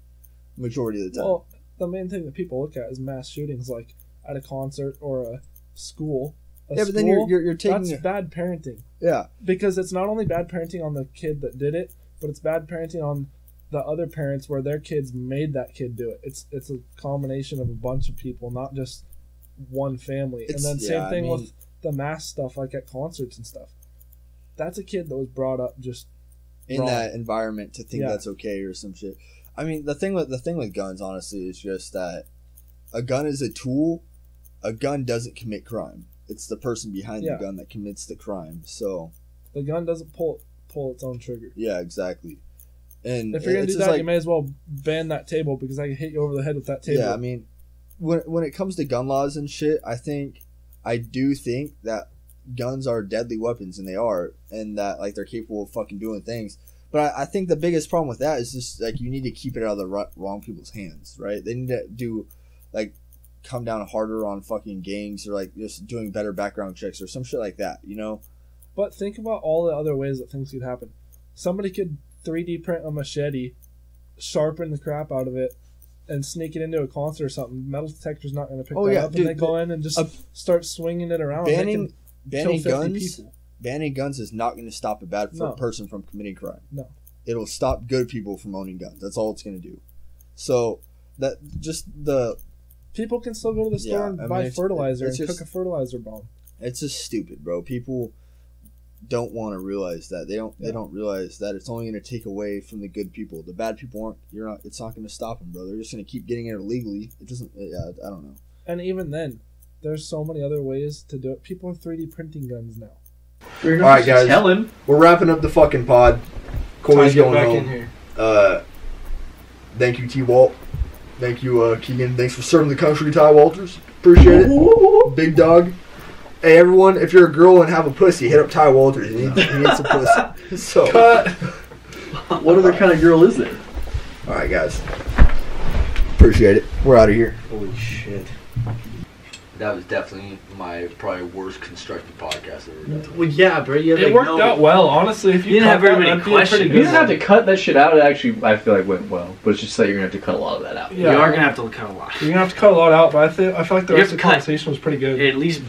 Majority of the time. Well, the main thing that people look at is mass shootings, like at a concert or a school. But then you're taking... That's bad parenting. Yeah. Because it's not only bad parenting on the kid that did it, but it's bad parenting on the other parents where their kids made that kid do it. It's a combination of a bunch of people, not just one family. And then same thing with the mass stuff, like at concerts and stuff. That's a kid that was brought up just in wrong. That environment to think that's okay or some shit. I mean, the thing with guns, honestly, is just that a gun is a tool. A gun doesn't commit crime. It's the person behind the gun that commits the crime. So the gun doesn't pull its own trigger. Yeah, exactly. And if you're gonna do that, you may as well ban that table because I can hit you over the head with that table. Yeah, I mean, when it comes to gun laws and shit, I do think that guns are deadly weapons, and they are, and that, like, they're capable of fucking doing things. But I think the biggest problem with that is just, like, you need to keep it out of the wrong people's hands, right? They need to do, like, come down harder on fucking gangs, or, like, just doing better background checks or some shit like that, you know? But think about all the other ways that things could happen. Somebody could 3D print a machete, sharpen the crap out of it, and sneak it into a concert or something. Metal detector's not going to pick that up, and they go in and just start swinging it around. Banning kill 50 guns. people. Banning guns is not going to stop a bad person from committing crime. No. It'll stop good people from owning guns. That's all it's going to do. So that just the people can still go to the store and buy fertilizer and cook a fertilizer bomb. It's just stupid, bro. People don't want to realize that. They don't realize that it's only going to take away from the good people. The bad people aren't. It's not going to stop them, bro. They're just going to keep getting it illegally. It doesn't. Yeah, I don't know. And even then, there's so many other ways to do it. People are 3D printing guns now. All right, guys. We're wrapping up the fucking pod. Corey's going home. In here. Thank you, T-Walt. Thank you, Keegan. Thanks for serving the country, Ty Walters. Appreciate it. Big dog. Hey, everyone, if you're a girl and have a pussy, hit up Ty Walters. He needs some pussy. So, cut. What other kind of girl is there? All right, guys. Appreciate it. We're out of here. Holy shit. That was definitely my probably worst constructed podcast I've ever done. Well, yeah, bro. It worked out well, honestly. If you didn't have very many questions. You didn't have to cut that shit out. It actually, I feel like, went well. But it's just that you're going to have to cut a lot of that out. Yeah. You are going to have to cut a lot. You're going to have to cut a lot out, but I feel like the rest of the conversation was pretty good. At least